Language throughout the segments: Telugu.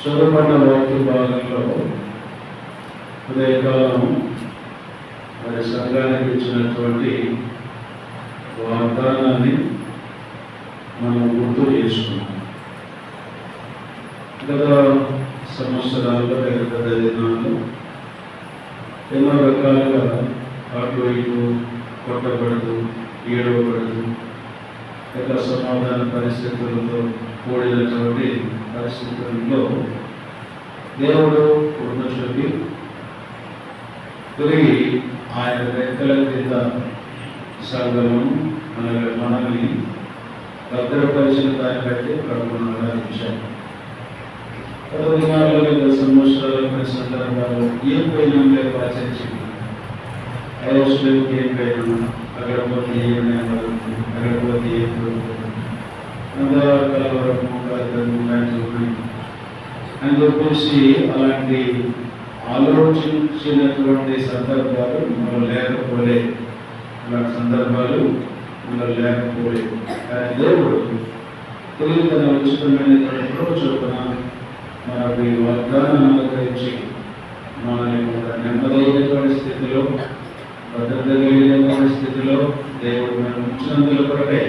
చదువుకున్న వాక్య భాగంలో ఉదయకాలం మరి సంఘానికి ఇచ్చినటువంటి వాగ్దానాన్ని మనం గుర్తు చేసుకున్నాం. గత సంవత్సరాల్లో గత దినాల్లో ఎన్నో రకాలుగా అటు ఇటు కొట్టబడదు, ఏడవబడదు, ఇక సమాధాన పరిస్థితులతో కూడినటువంటి పరిస్థితుల్లో దేవుడు కృప చూపి తిరిగి ఆయన రెక్కల కింద సంఘము మనల్ని భద్రపరిచిన దాన్ని బట్టి ప్రభువును ఆరాధించాము. దినాల్లో 2 సంవత్సరాల సందర్భాలు ఏం పోయినా లేక ఆచరించింది. ఐరోస్లోకి ఏం పోయినా అక్కడ పోతే ఏమైనా అక్కడ పోతే ఏం కలవరము అని చెప్పేసి అలాంటి ఆలోచించినటువంటి సందర్భాలు మనలో లేకపోలేదు. అలాంటి సందర్భాలు మనలో లేకపోలేదు. కానీ దేవుడు తిరిగి తన ఉచితమైన చొప్పున మనకు ఈ వాగ్దానాన్ని అనుగ్రహించి మనల్ని ఒక నెమ్మదైనటువంటి స్థితిలో, భద్రత కలిగినటువంటి స్థితిలో దేవుడు మనం ఉంచినందులో కొరకే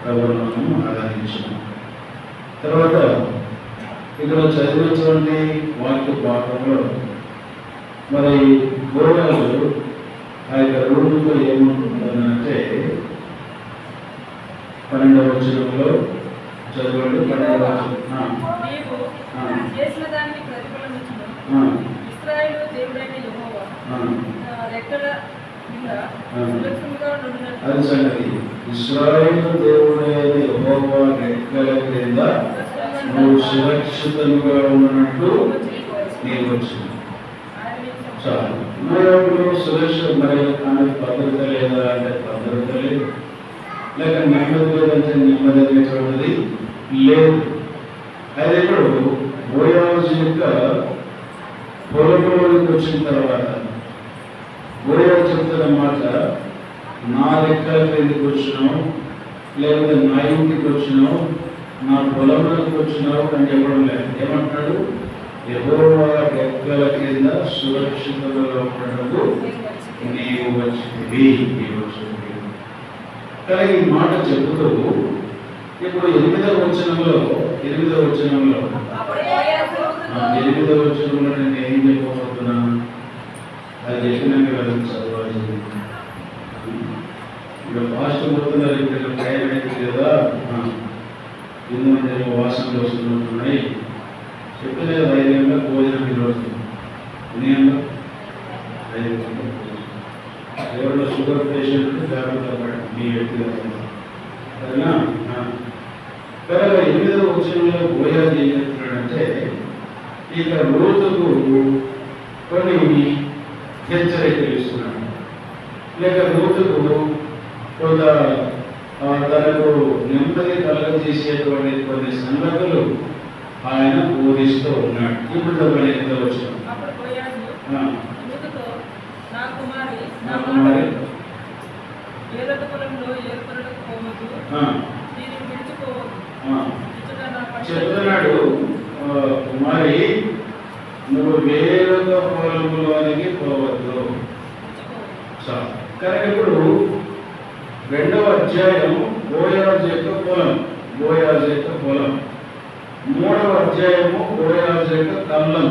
ప్రభువును మనం ఆరాధించాము. తర్వాత ఇక్కడ చదివినటువంటి వాక్య భాగంలో మరి గోడలు ఆ యొక్క రూఢుతో ఏముంటుందంటే 12వ వచనంలో చదవండి. 12వ వచనం అది సంగతి. ఇశ్రాయేలు దేవుడైన యెహోవా రెక్కల క్రింద నువ్వు సురక్షితంగా ఉన్నట్టు నీకు వచ్చింది. చాలు. మరొకరు సురక్ష మరి ఆమె భద్రత లేదా అంటే భద్రత లేదు, లేక నెమ్మది లేదంటే నెమ్మది అనేటువంటిది లేదు. అది ఇప్పుడు బోయాజు యొక్క పొలంలోకి వచ్చిన తర్వాత బోయాజు చెప్తున్న మాట, నా రెక్కల క్రిందికి వచ్చినావు, లేకపోతే నా ఇంటికి వచ్చినావు, నా పొలంలోకి వచ్చినావు అని చెప్పడం లేదు. ఏమంటున్నాడు? యెహోవా రెక్కల కింద సురక్షితంగా ఉండటకు నీవు వచ్చింది. కానీ ఈ మాట చెబుతూ ఇప్పుడు 8వ వచనంలో నేను ఏం చెప్పబోతున్నాను అది చెప్పినాక కదా చదవాలి. ఇప్పుడు ఫాస్ట్ పోతున్నారు, ఇక్కడ టైం అయితే కదా, ఇందులో వాసనలు వస్తున్నాయి. చెప్పిన 5 గంటలకు భోజనం ఈరోజు, ఎన్ని గంటలు? 5 గంటలకు. ఎవరిలో షుగర్ పేషెంట్ జాగ్రత్త పడండి మీ వ్యక్తిగతంగా, సరేనా? కానీ 8వ వచనంలో బోయాజు ఏం చెప్తున్నాడంటే, ఇక రూతుకు కొన్ని హెచ్చరికలు ఇస్తున్నాడు. లేక రూతుకు కొంత తనకు నెమ్మది కలగజేసేటువంటి కొన్ని సంగతులు ఆయన బోధిస్తూ ఉన్నాడు. ఇప్పుడు చెప్పండి, ఎంత వచ్చాం? చెప్తున్నాడు, కుమారి నువ్వు వేరొక పొలంలోనికి పోవద్దు. కానీ ఇప్పుడు 2వ అధ్యాయం బోయాజు యొక్క పొలం, 3వ అధ్యాయము బోయాజు యొక్క కళ్ళం,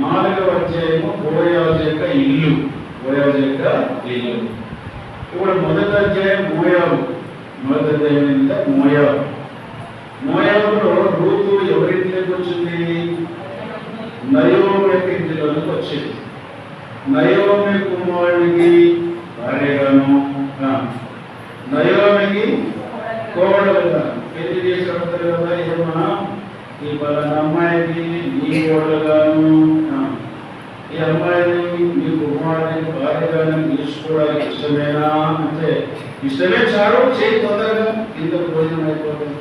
4వ అధ్యాయము బోయాజు యొక్క ఇల్లు. ఇప్పుడు మొదటి అధ్యాయం మోయాబు. మోయాబులో రూతు ఎవరింట్లోకి వచ్చింది? నయోమి యొక్క ఇంటిలోకి వచ్చింది. నయోమి కుమారుడికి భార్యగాను, నయోమికి కోడలుగా పెళ్లి చేసేవారు కదా. ఏమన్నా ఈ పలానా అమ్మాయికి నీ కోడలుగాను, ఈ అమ్మాయిని మీ కుమారుడిని భార్యగాను తీసుకోవడానికి ఇష్టమేనా అంటే ఇష్టమే. చాలు, చేయి తొందరగా కింద భోజనం అయిపోతుంది.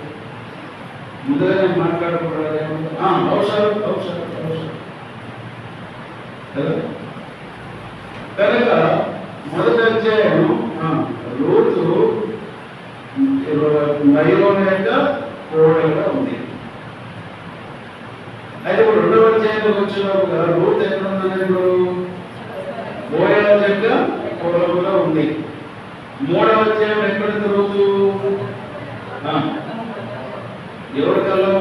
ముందుగానే మాట్లాడకూడదు. అవసరం కదా. కనుక మొదటి అధ్యాయం రూతు నయోమి యొక్క కోడలుగా ఉంది. అధ్యాయానికి వచ్చినప్పుడు రూత్ ఎక్కడ ఉందండి? ఇప్పుడు బోయాజు యొక్క పొలంలో ఉంది. 3వ అధ్యాయం ఎక్కడ రూతు? ఎవరి కళ్ళం?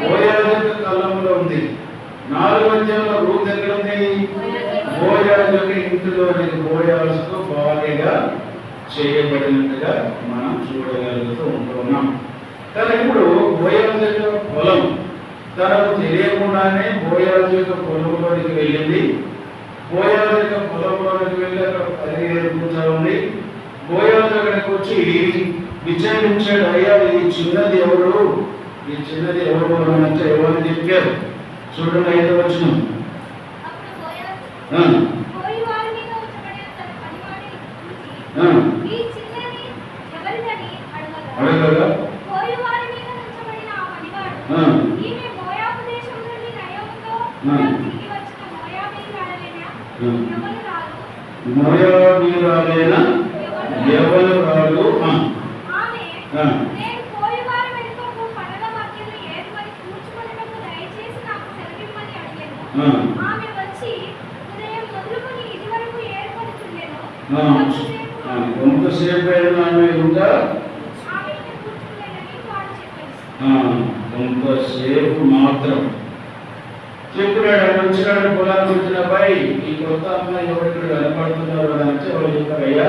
బోయాజు యొక్క కళ్ళంలో ఉంది. 4వ అధ్యాయంలో రూత్ ఎక్కడ ఉంది? బోయాజు యొక్క ఇంటిలో బోయాజుకు భార్యగా చేయబడినట్టుగా మనం చూడగలుగుతూ ఉంటున్నాం. కానీ ఇప్పుడు బోయాజు యొక్క పొలం తనకు తెలియకుండానే బోయాజు యొక్క పొలంలోనికి వెళ్ళింది. బోయాజు యొక్క పొలంలోనికి వెళ్ళి అక్కడ పని ఏర్పుతా ఉంది. బోయాజు అక్కడికి వచ్చి విచారించాడు, అయ్యా ఈ చిన్నది ఎవరు, ఈ చిన్నది ఎవరు అంటే ఎవరు చెప్పారు. చూడండి 5వ వచనం. అడగగా మోయాబీయురాలైన యెవనురాలు కొంతసేపు ఇంకా కొంతసేపు మాత్రం చెప్పినాడు. ఆయన వచ్చినాడు, పొలానికి వచ్చిన అబ్బాయి ఈ కొత్త అమ్మాయి ఎవరికి కనపడుతున్నారు అని అంటే వాళ్ళు చెప్పారు, అయ్యా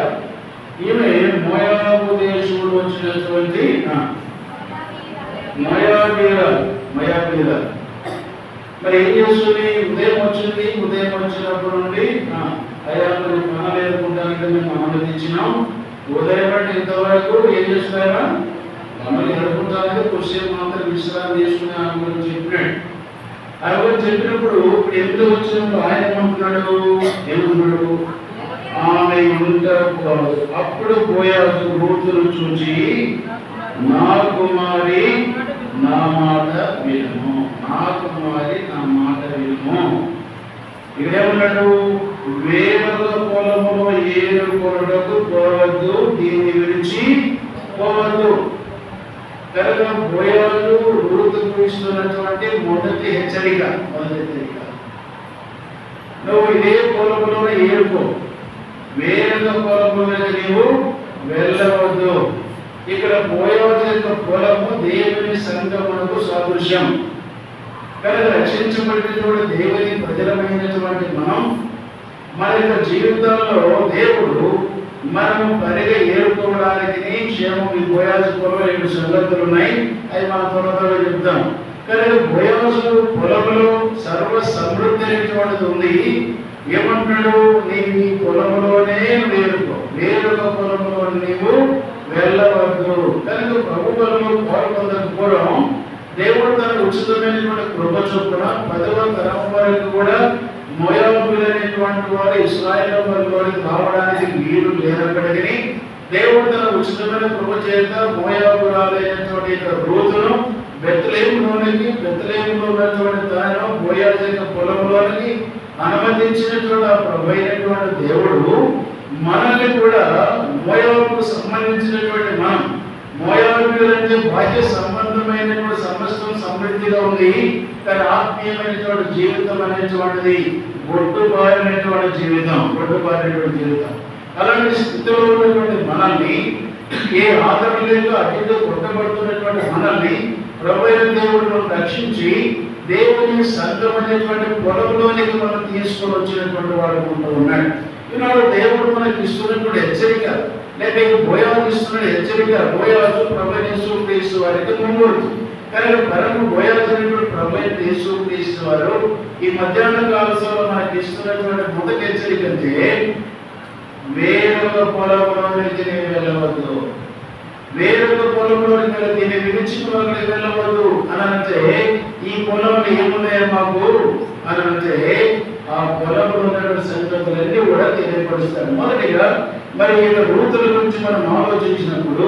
ఈమె మోయాబు దేశంలో వచ్చినటువంటి మోయాబీయురాలు. మరి ఏం చేస్తుంది? ఉదయం వచ్చింది. ఉదయం వచ్చినప్పుడు నుండి అయ్యా మరి మనం ఎదుర్కొంటానికి మేము మనల్ని తెచ్చినాం. ఉదయం అంటే ఇంతవరకు ఏం చేస్తున్నారా? మనల్ని ఎదుర్కొంటానికి కొద్దిసేపు మాత్రం విశ్రాంతి తీసుకునే ఆమె గురించి చెప్పినాడు. ఆయన గురించి చెప్పినప్పుడు ఎందుకు వచ్చినప్పుడు ఆయన ఏమంటున్నాడు? ఆమె ఉంటారు. అప్పుడు బోయాజు రూతును చూచి, నా కుమారి నా మాట వినుము, నా కుమారి నా మాట వినుము. ఇక్కడేమన్నాడు? వేరొక పొలములో ఏరుకొనుటకు పోవద్దు, దీన్ని విడిచి పోవద్దు. కనుక బోయాజు రూతుకు ఇస్తున్నటువంటి మొదటి హెచ్చరిక. నువ్వు ఇదే పొలంలో ఏరుకో, వేరొక పొలంలో నీవు వెళ్ళవద్దు. ఇక్కడ బోయాజు యొక్క పొలము దేవుని సంగమునకు సాదృశ్యం. కనుక రక్షించబడినటువంటి దేవుని ప్రజలమైనటువంటి మనం మన యొక్క జీవితంలో దేవుడు మనము పరిగా ఏరుకోవడానికి క్షేమం ఈ బోయాజు పొలంలో 7 సంగతులు ఉన్నాయి. అవి మనం త్వరగా చెప్తాం. కానీ బోయాజు పొలంలో సర్వ సమృద్ధి అనేటువంటిది ఉంది. ఏమంటున్నాడు? నీవు ఈ పొలంలోనే వేరుకో, వేరొక పొలంలో నీవు వెళ్ళవద్దు. కనుక ప్రభు బలంలో పాల్గొనకపోవడం దేవుడు తన ఉచితమైనటువంటి కృప చొప్పున 10వ తరం వరకు కూడా మోయాబీయులైనటువంటి వారు ఇశ్రాయేలు వారిలోకి రావడానికి వీలు లేనప్పటికీ దేవుడు తన ఉచితమైన కృప చేత మోయాబీయురాలైనటువంటి రూతును బెత్లెహేములో ఉన్నటువంటి తాను బోయాజు యొక్క పొలంలోనికి అనుమతించినటువంటి ఆ ప్రభు అయినటువంటి దేవుడు మనల్ని కూడా మోయాబుకు సంబంధించినటువంటి మనం మోయాబీయులంటే బాహ్య సంబంధమైనటువంటి సమస్తం సమృద్ధిగా ఉంది. కానీ ఆత్మీయమైనటువంటి జీవితం అనేటువంటిది బొట్టుబారినటువంటి జీవితం. అలాంటి స్థితిలో ఉన్నటువంటి మనల్ని, ఏ ఆదరణ లేక అడ్డుతో కొట్టబడుతున్నటువంటి మనల్ని ప్రభువైన దేవుడు రక్షించి దేవుని సంఘం అనేటువంటి పొలంలోనికి మనం తీసుకొని వచ్చినటువంటి వాడు ఉన్నాడు. ఈనాడు దేవుడు మనకి ఇస్తున్నటువంటి హెచ్చరిక, లేక బోయాజు ఇస్తున్న హెచ్చరిక. బోయాజు ప్రభువైన యేసుక్రీస్తు వారికి ముందు. కానీ పరము బోయాజు ప్రభువైన యేసుక్రీస్తు వారు ఈ మధ్యాహ్న కాల సభలో మనకి ఇస్తున్నటువంటి మొదటి హెచ్చరిక అంటే, వేరొక పొలంలోనికి నేను వెళ్ళవద్దు, వేరొక పొలంలోనికి దీన్ని విడిచిపోవడానికి వెళ్ళవద్దు అని అంటే, ఈ పొలంలో ఏమున్నాయో మాకు అని అంటే ఆ పొలంలో ఉన్నటువంటి సంగతులన్నీ కూడా తెలియపరుస్తారు. మొదటిగా మరి ఇక్కడ రూతుల గురించి మనం ఆలోచించినప్పుడు,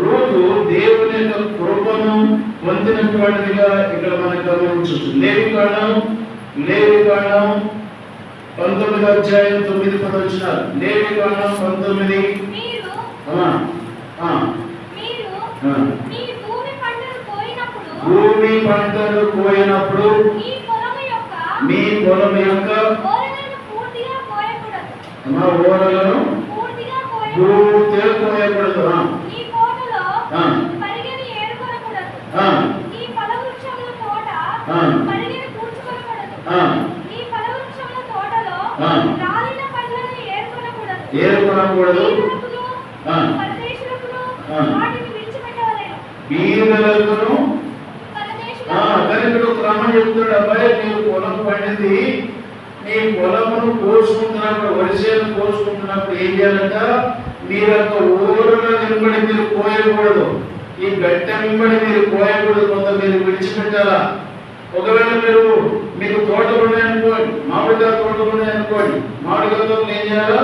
రూతు దేవుని యొక్క కృపను పొందినటువంటిదిగా ఇక్కడ మనకు గమనించవచ్చు. లేవికాండం 19వ అధ్యాయం 9-10 వచనాలు. లేవికాండం 19. భూమి పంటలు కోయినప్పుడు మీ పొలం యొక్క ఓరలను పూర్తిగా కోయకూడదు. ఏరుకొనకూడదు. బీదలకును కనుక క్రమం చెప్తున్నాడు. అబ్బాయి నీవు పొలం పండింది, నీ పొలమును కోసుకుంటున్నప్పుడు వరిసేను కోసుకుంటున్నప్పుడు ఏం చేయాలంట? మీరు యొక్క ఊరులో నిలబడి మీరు కోయకూడదు, ఈ గట్ట నిలబడి మీరు కోయకూడదు, కొంత మీరు విడిచిపెట్టాలా. ఒకవేళ మీకు తోటలు ఉన్నాయనుకోండి, మామిడికాయ తోటలు ఉన్నాయనుకోండి, మామిడికాయ తోటలు ఏం చేయాలా?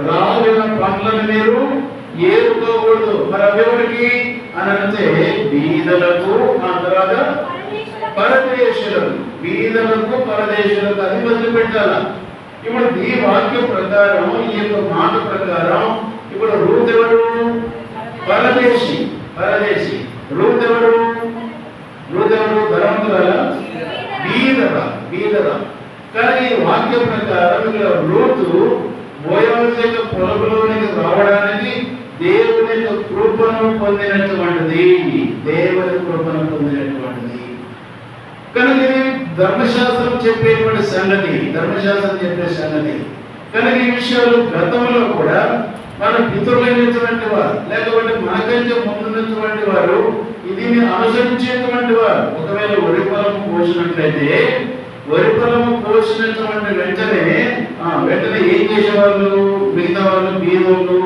రాలిన పండ్లను మీరు ఏరుకోకూడదు. మరి అవెవరికి అని అంటే బీదలకు, ఆ తర్వాత పరదేశులకు, బీదలకు పరదేశులకు అది వదిలిపెట్టాల. ఇప్పుడు ఈ వాక్యం ప్రకారం, ఈ యొక్క మాట ప్రకారం ఇప్పుడు రూత్ ఎవరు? పరదేశి. పరదేశి. రూత్ ఎవరు? ధనవంతురాలా? బీదరా. కానీ ఈ వాక్య ప్రకారం ఇక్కడ రూతు బోయజు యొక్క పొలంలోనికి రావడానికి దేవుని యొక్క కృపను పొందినటువంటిది. కనుక ఇది ధర్మశాస్త్రం చెప్పేటువంటి సంగతి, కనుక ఈ విషయాలు గతంలో కూడా మన పితరులైనటువంటి వారు, లేకపోతే మనకంటే ముందున్నటువంటి వారు ఇది అనుసరించేటువంటి వారు. ఒకవేళ వరి పొలము పోసినట్లయితే, వరి పొలము పోసినటువంటి వెంటనే ఏం చేసేవాళ్ళు? మిగతా వాళ్ళు, బీదోళ్ళు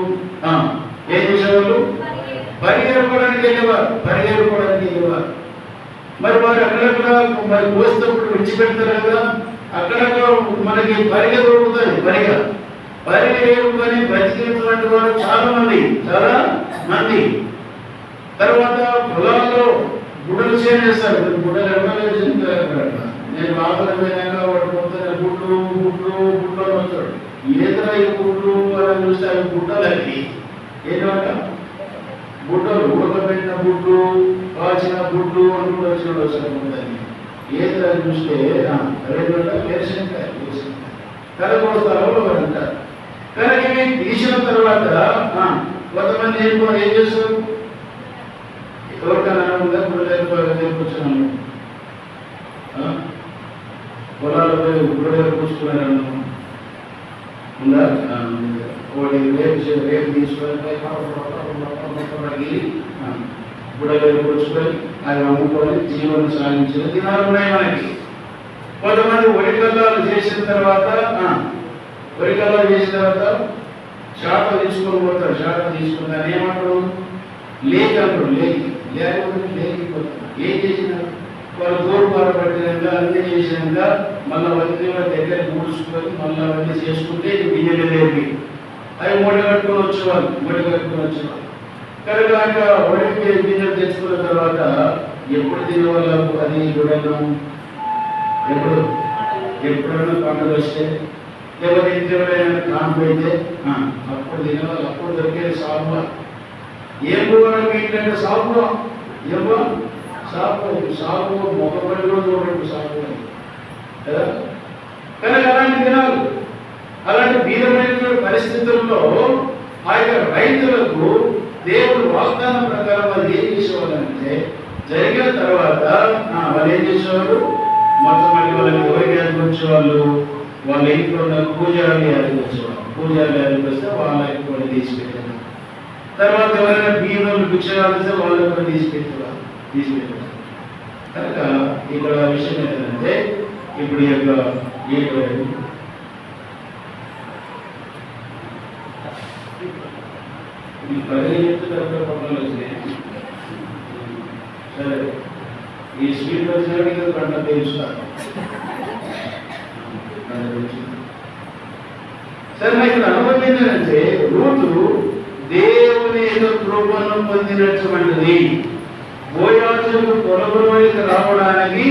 ఏం చేసేవాళ్ళు? పరిగెరుకోవడానికి వెళ్ళేవారు. మరి వారు అక్కడక్కడ మరి కోసేటప్పుడు విడిచిపెడతారు కదా, అక్కడక్కడ మనకి పరిగె దొరుకుతుంది. పరిగెరుకొని బ్రతికినటువంటి వారు చాలా మంది. తర్వాత పొలాల్లో గుడ్డలు చేస్తారు. గుడ్డలు ఎవరు నేను ఆపదమైనాక వాడు పోతాను, గుడ్లు వస్తాడు. ఏదైనా ఈ గుడ్లు అని చూస్తే అవి గుడ్డలకి ఏంటంట? గుడ్డలు, ఉడకబెట్టిన గుడ్లు, కాచిన గుడ్లు అని కూడా వచ్చినాడు వస్తాడు. ఏదైనా చూస్తే వేరుశనగకాయ కరగోస్తారో అంటారు. కానీ ఇవి తీసిన తర్వాత కొంతమంది ఏం చేస్తారు? ఎవరికైనా ఉందా? కూర్చున్నాను పొలాలపై గుడ్డలు కూర్చున్నాను ఉందా? రేపు తీసుకొని గుడ్డలు కూర్చుకొని అవి అమ్ముకొని జీవనం సాగించిన దినాలు ఉన్నాయి మనకి. కొంతమంది వరికల్లాలు చేసిన తర్వాత శాఖ తీసుకొని పోతారు. శాఖ తీసుకుని దాన్ని ఏమంటారు? లేక అంటారు. లేకపోతే ఏం చేసినారు? వాళ్ళు దూరపాటు పట్టినాక అన్నీ చేసినాక మళ్ళీ అవన్నీ దగ్గర కూర్చుకొని మళ్ళీ అవన్నీ చేసుకుంటే బియ్యలు లేవి అవి మూట కట్టుకొని వచ్చేవాళ్ళు. కనుక వడికి బియ్యం తెచ్చుకున్న తర్వాత ఎప్పుడు తినవాళ్ళు? అది చూడడం ఎప్పుడైనా పండుగ వస్తే, లేకపోతే ఇంట్లో కాంపు అయితే అప్పుడు తినవాళ్ళు. అప్పుడు దొరికేది సాగు. ఏం పోవాలి ఏంటంటే సాగు మొక్కపల్లి కూడా చూడండి సాగు కదా. కానీ అలాంటి దినాలు, అలాంటి బీదమైన పరిస్థితుల్లో ఆ యొక్క రైతులకు దేవుడు వాగ్దానం ప్రకారం వాళ్ళు ఏం చేసేవాళ్ళంటే, జరిగిన తర్వాత వాళ్ళు ఏం చేసేవాళ్ళు? మొత్తం మళ్ళీ వాళ్ళకి ఎవరికి వచ్చేవాళ్ళు? వాళ్ళ ఇంట్లో ఉన్న పూజారి యాదికి వచ్చేవాళ్ళు. పూజారి యాదికి వస్తే వాళ్ళ కూడా తీసిపెట్టారు. తర్వాత ఎవరైనా బీదోళ్ళు భిక్షగాలు వస్తే వాళ్ళు కూడా తీసిపెట్టారు. కనుక ఇక్కడ విషయం ఏంటంటే, ఇప్పుడు ఈ యొక్క సరే ఈ స్వీట్ వచ్చినట్టు పంట తెలుస్తారు. సరే ఇక్కడ అనుభవం ఏంటంటే, రూతు దేవుని యొక్క కృపను పొందినటువంటిది. బోయాజుకు పొలంలోకి రావడానికి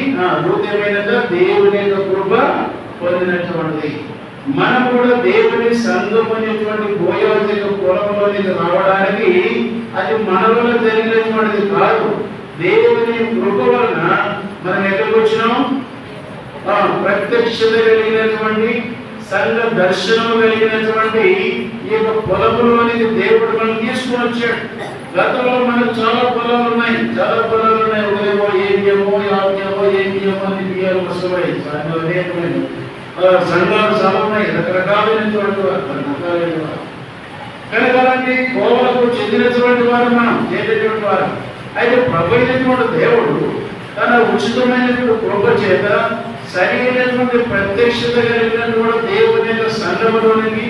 రూతు ఏమైందంటే దేవుని యొక్క కృప పొందినటువంటిది. మనం కూడా దేవుని సంఘం అనేటువంటి బోయాజు యొక్క పొలంలోనికి రావడానికి అది మన వల్ల జరిగినటువంటిది కాదు. దేవుని కృప వలన మనం ఎక్కడికి వచ్చినాం? ప్రత్యక్షత కలిగినటువంటి సంఘ దర్శనం కలిగినటువంటి ఈ యొక్క పొలములోనికి దేవుడు మనం తీసుకుని వచ్చాడు. గతంలో మనకు చాలా పొలాలు ఉన్నాయి. ఉదయమో ఏమో యాజ్ఞమో ఏమో అని బియ్యాలు వస్తున్నాయి. సంఘాలు చాలా ఉన్నాయి, రకరకాలైనటువంటి కనుక అలాంటి కోవలకు చెందినటువంటి వారు మనం చేసేటువంటి వారు. అయితే ప్రభు అయినటువంటి దేవుడు తన ఉచితమైనటువంటి కృప చేత సరైనటువంటి ప్రత్యక్షత కలిగినటువంటి దేవుని యొక్క సంఘంలోనికి,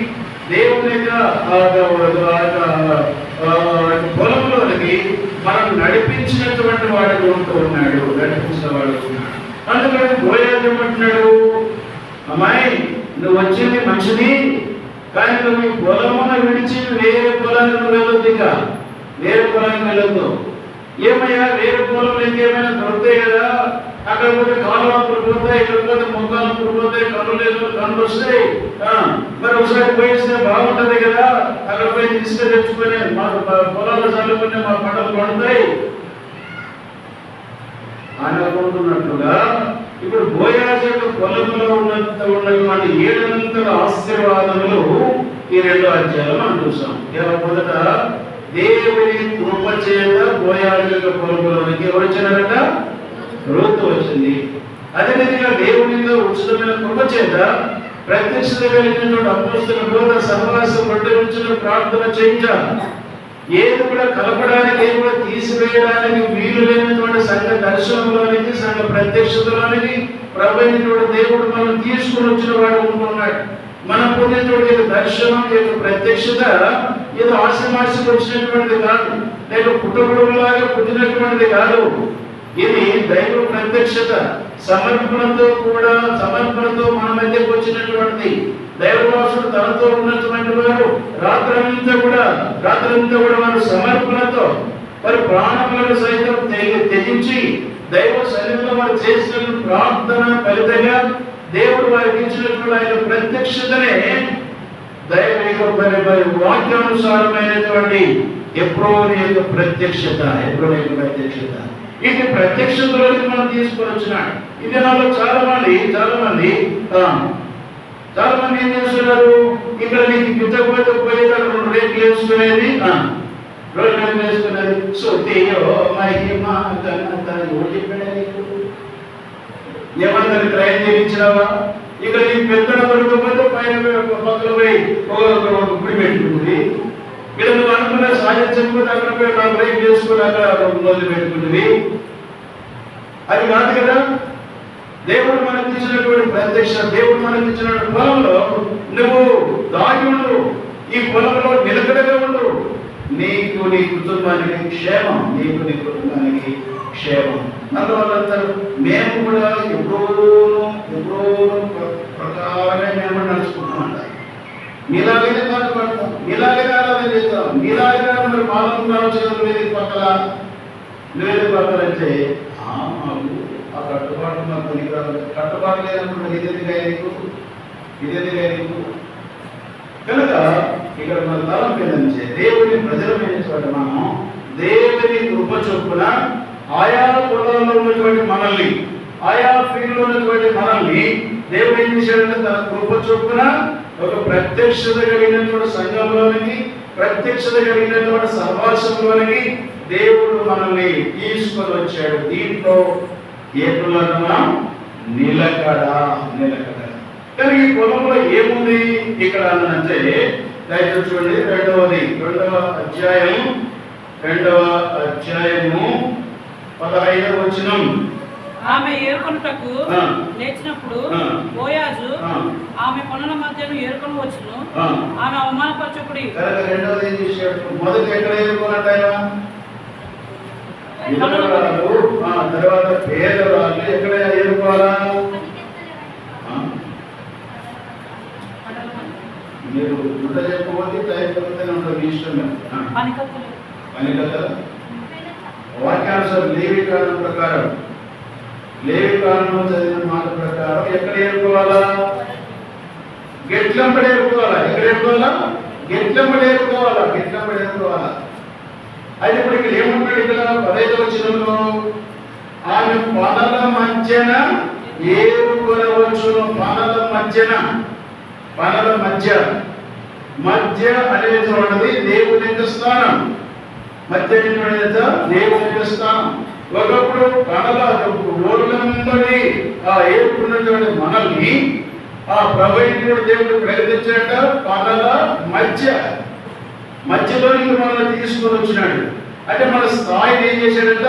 దేవుని యొక్క పొలంలోనికి మనం నడిపించినటువంటి వాడు ఉంటూ ఉన్నాడు, నడిపించిన వాడు ఉన్నాడు. అందుకని బోయాజు ఏమంటున్నాడు, అమ్మాయి నువ్వు వచ్చింది మంచిది, కానీ నువ్వు ఈ పొలమున విడిచి వేరే పొలానికి వెళ్ళొద్దు. ఇంకా వేరే పొలానికి వెళ్ళొద్దు. ఏమయ్యా వేరే పొలంలో ఇంకేమైనా దొరుకుతాయి కదా, అక్కడ పోతే కాలువలు పోతాయి, ఇక్కడ పోతే మొక్కలు పోతాయి, కళ్ళు వస్తాయి. మరి ఒకసారి పోయిస్తే బాగుంటది కదా, అక్కడ పోయి తీసుకొని తెచ్చుకొని మా పొలాల్లో చల్లుకుని మా పంటలు పండుతాయి అని అనుకుంటున్నట్లుగా ఇప్పుడు బోయాజు యొక్క పొలంలో ఉన్నటువంటి 7 ఆశీర్వాదములు ఈ 2 అధ్యాయాలు మనం చూసాం. మొదట దేవుని కృప చేత బోయాజు యొక్క పొలంలోనికి ఎవరు వచ్చినారట? రూతు వచ్చింది. అదేవిధంగా దేవుని ఉచితమైన కృప చేత ప్రత్యక్షత కలిగినటువంటి అపోస్తల బోధ సహవాసం పట్టుకుని ప్రార్థన చేయించాలి. ఏది కూడా కలపడానికి, ఏది కూడా తీసివేయడానికి వీలు లేనటువంటి సంఘ దర్శనంలోనికి, సంఘ ప్రత్యక్షతలోనికి ప్రభు అయినటువంటి దేవుడు మనం తీసుకుని వచ్చిన వాడు ఉంటున్నాడు. మనం పొందినటువంటి దర్శనం యొక్క ప్రత్యక్షత ఏదో ఆశమాసి వచ్చినటువంటిది కాదు, లేక పుట్టగొడుగులాగా పుట్టినటువంటిది కాదు. ఇది దైవ ప్రత్యక్షత, సమర్పణతో మన మధ్యకు వచ్చినటువంటిది. దైవవాసుడు తనతో ఉన్నటువంటి వారు రాత్రంతా కూడా వారు సమర్పణతో వారి ప్రాణములను సైతం త్యజించి దైవ సన్నిధిలో వారు చేసిన ప్రార్థన ఫలితంగా దేవుడు వారికి ఇచ్చినటువంటి ఆయన ప్రత్యక్షతనే దైవ వాక్యానుసారమైనటువంటి ఎబ్రోని యొక్క ప్రత్యక్షత. ఇది ప్రత్యక్షతలోకి మనం తీసుకొని వచ్చినాడు. ఇది నాలో చాలా మంది ఏం చేస్తున్నారు, ఇక్కడ నీకు గిట్టకపోతే పోయేది 2 రేట్లు వేసుకునేది, 2 రేట్లు వేసుకునేది. సో తెయ్యో మహిమ ఘనత ఎవరు చెప్పాడా నీకు? ఏమన్నా ట్రైన్ చేయించినావా? ఇక్కడ నీకు పెద్దన దొరకకపోతే పైన పక్కన పోయి గుడి పెట్టుకుంటుంది. ఇక్కడ నువ్వు అనుకున్న సాధించకపోతే అక్కడ పోయి 4 రేట్లు వేసుకుని అక్కడ మొదలు పెట్టుకుంటుంది. అది కాదు కదా. దేవుడు మనకి ఇచ్చినటువంటి ప్రత్యక్ష, దేవుడు మనకి ఇచ్చినటువంటి పొలంలో నువ్వు దాగి ఉండు, ఈ పొలంలో నిలకడగా ఉండు. నీకు నీ కుటుంబానికి క్షేమం. అందువల్ల మేము కూడా ఎప్పుడో ప్రకారమే మేము నడుచుకుంటామంట. మీలాగైనా బాధపడతాం, మీలాగైనా ఆరాధన చేస్తాం, మీలాగైనా మరి పాలన రావచ్చు. నువ్వేది పక్కలంటే ఆ కట్టుబాటు మాకు పనికిరాదు. కట్టుబాటు లేనప్పుడు ఇదేదిగా నీకు కనుక ఇక్కడ మన తలం ఏంటంటే దేవుని ప్రజలమైన చోట మనం దేవుని కృప చొప్పున ఆయా పొలాల్లో ఉన్నటువంటి మనల్ని, ఆయా ఫీల్డ్లో ఉన్నటువంటి మనల్ని దేవుడు ఏం చేశాడంటే తన కృప చొప్పున ఒక ప్రత్యక్షత కలిగినటువంటి సంఘంలోనికి, ప్రత్యక్షత కలిగినటువంటి సహవాసంలోనికి దేవుడు మనల్ని తీసుకొని వచ్చాడు. దీంట్లో ఏటులన్నా నిలకడ. కానీ ఈ పొలంలో ఏముంది ఇక్కడ అనంటే దయచేసి చూడండి, 2వ అధ్యాయము 15వ వచనం. ఆమె ఏరుకొనుటకు లేచినప్పుడు బోయాజు ఆమె పనుల మధ్యను ఏరుకొని వచ్చును, ఆమె అవమానపరచకుడి. రెండవది ఏం చేశాడు? మొదటి ఎక్కడ ఏరుకోనంట తర్వాత పేదవాళ్ళు ఎక్కడ ఏరుకోవాలా? మీరు గుడ్డ చెప్పబోతే టైం పెరుగుతూనే ఉంటుంది, ఇష్టమే. వాక్యానుసారం లేవి కారణం ప్రకారం, లేవి కారణం చదివిన మాట ప్రకారం ఎక్కడ ఏరుకోవాలా? గెట్లంబడి ఏరుకోవాలా. ఎక్కడ ఏరుకోవాలా? గెట్లంబడి ఏరుకోవాలా. అయితే ఇప్పుడు ఇక్కడ ఏమంటాడు? ఇక్కడ 15వ వచనంలో ఆమె పొదల మధ్యన ఏరుకొనవచ్చును. పనల మధ్య అనేటువంటిది దేవుని యొక్క స్థానం. మధ్య దేవుని యొక్క స్థానం. ఒకప్పుడు పనల ఓర్లంబడి ఆ ఏరుకున్నటువంటి మనల్ని ఆ ప్రభువుడు దేవుడు ప్రకటించాక పనల మధ్యలోనికి మనల్ని తీసుకొని వచ్చినాడు. అంటే మన స్థాయిని ఏం చేశాడంట,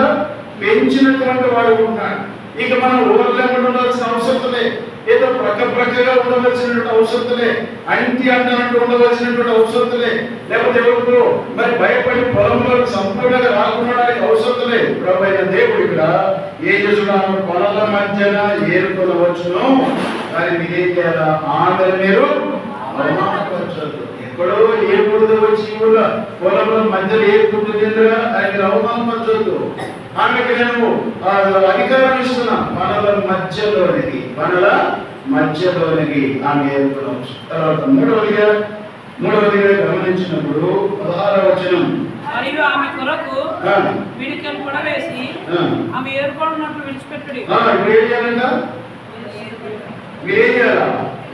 పెంచినటువంటి వాడు ఉన్నాడు. ఇక మనం ఓవర్లంబడి ఉండాల్సిన అవసరం లేదు, ఏదో ప్రక్కగా ఉండవలసినటువంటి అవసరం లేదు, అంటూ ఉండవలసినటువంటి అవసరం లేదు, లేకపోతే ఎవరు మరి భయపడి పొలంలో సంపూర్ణంగా రాకుండడానికి అవసరం లేదు. ప్రభు అయిన దేవుడు ఇక్కడ ఏం చేస్తున్నాను, పొలాల మధ్యన ఏరుకొనవచ్చును, మరి మీరేం చేయాలా, ఆమెను మీరు అవమానపరచొద్దు. ఎక్కడో ఏరుకుంటూ వచ్చి కూడా పొలంలో మధ్యలో ఏరుకుంటుంది అని మీరు అవమానపరచొద్దు. ఆమెకి నేను అధికారం ఇస్తున్నా, పనల మధ్యలోనికి ఆమె ఏర్పడవచ్చు. తర్వాత మూడవదిగా గమనించినప్పుడు 16వ వచనం, మరియు ఆమె కొరకు పిడికెలు కూడా వేసి ఆమె ఏర్పడినట్లు విడిచిపెట్టుడి. మీరేం చేయాలా,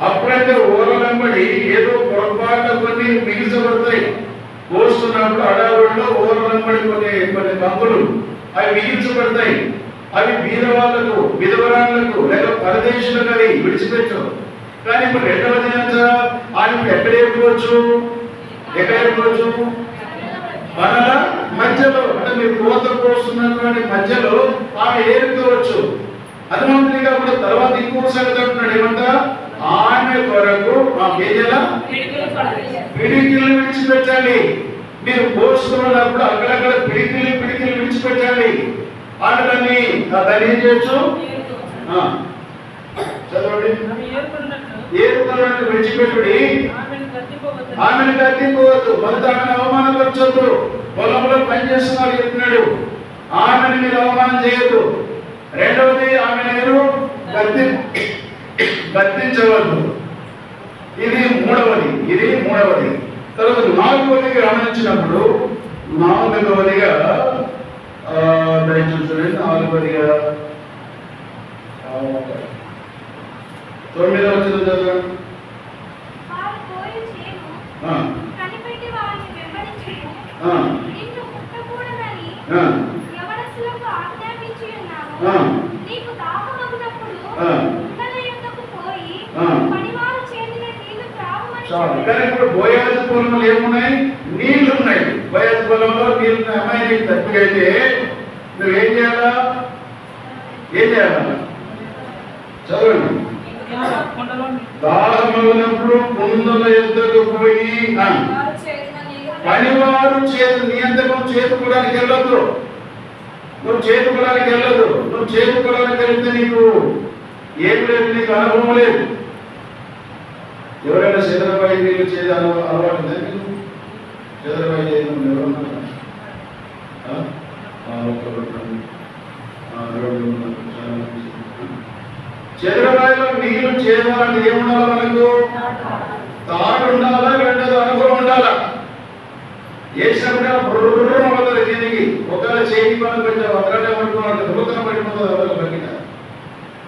అప్పుడైతే ఓరలంబడి ఏదో పొరపాటు కొన్ని మిగిల్చబడతాయి. పోస్తున్నప్పుడు అడవుల్లో ఓరలంబడి కొన్ని కంపులు అవి మిగిల్చబడతాయి. అవి బీదవాళ్లకు, విధవరాళ్లకు లేక పరదేశులకు అవి విడిచిపెట్టు. కానీ ఇప్పుడు రెండవది ఆయన ఎక్కడ ఏర్పడవచ్చు, పనల మధ్యలో, అంటే మీరు కోత పోస్తున్నటువంటి మధ్యలో ఆమె ఏరుకోవచ్చు. అర్థమవుతుంది. కాబట్టి తర్వాత ఇంకో సంగతి అంటున్నాడు, ఏమంట, ఆమె కొరకు పిడికిలు విడిచిపెట్టాలి. మీరు పోస్తున్నప్పుడు అక్కడక్కడ పిడికిలు విడిచిపెట్టాలి. ఆటలన్నీ దాన్ని ఏం చేయొచ్చు, చదవండి, ఏరుకున్నట్టు విడిచిపెట్టుడి, ఆమెను గద్దిపోవద్దు, మొదట ఆమెను అవమానపరచొద్దు. పొలంలో పనిచేస్తున్నారు చెప్తున్నాడు, ఆమెను మీరు అవమానం చేయొద్దు. రెండవది, ఆమెను మీరు గద్దించవద్దు. ఇది మూడవది. తర్వాత నాలుగవదిగా గమనించినప్పుడు, నాలుగవదిగా దయచూడండి, 9వ వచనం చదవండి. కానీ ఇప్పుడు బోయాజు పొలంలో ఏమున్నాయి, నీళ్లు ఉన్నాయి. బోయాజు పొలంలో నీళ్ళు అమ్మాయి నీకు తప్పికైతే నువ్వేం చేయాలా, చదవండి. దాహమైనప్పుడు కుండల ఎద్దకు పోయి పనివారు నీ అంతా నువ్వు చేతుకోవడానికి వెళ్ళొద్దు. నువ్వు చేతుకోవడానికి వెళ్తే నీకు ఏం లేదు, నీకు అనుభవం లేదు. ఎవరైనా చంద్రబాయి నీళ్ళు చేసే అలవాటు ఉందా మీకు? చంద్రబాయి ఎవరన్నా చంద్రబాయిలో నీళ్లు చేయాలంటే ఏముండాలా, మనకు తాడు ఉండాలా, రెండోది అనుభవం ఉండాలా. వేసినప్పుడు అవుతుంది దీనికి. ఒకవేళ చేయి పని పెట్టా ఒకటే పట్టుకున్నట్టు నూతన పడిపోతుంది.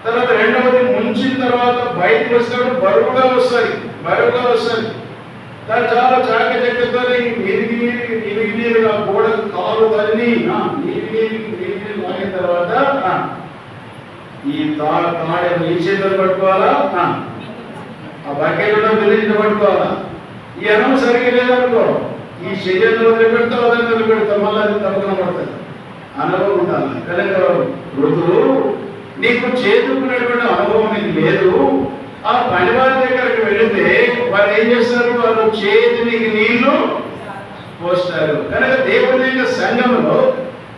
తర్వాత రెండవది, ముంచిన తర్వాత బయటకు వస్తాడు, బరువుగా వస్తుంది. దాన్ని చాలా చాకచక్యంతో నీరు గోడ కాలు తల్లి నీరు లాగిన తర్వాత ఈ తాడే నీ చేతులు పట్టుకోవాలా, ఆ బకెట్లో బిల్లించి పట్టుకోవాలా. ఈ అనుభవం సరిగ్గా లేదనుకో, ఈ శరీరంలో వదిలిపెడతావు, అదని వదిలిపెడతావు, మళ్ళీ అది తప్పకుండా పడుతుంది. అనుభవం ఉండాలి. కనుక ఋతువు నీకు చేతుకునేటువంటి అనుభవం నీకు లేదు. ఆ పనివారి దగ్గరికి వెళితే వారు ఏం చేస్తారు, వారు చేతికి నీళ్లు పోస్తారు. కనుక దేవుని యొక్క సంఘంలో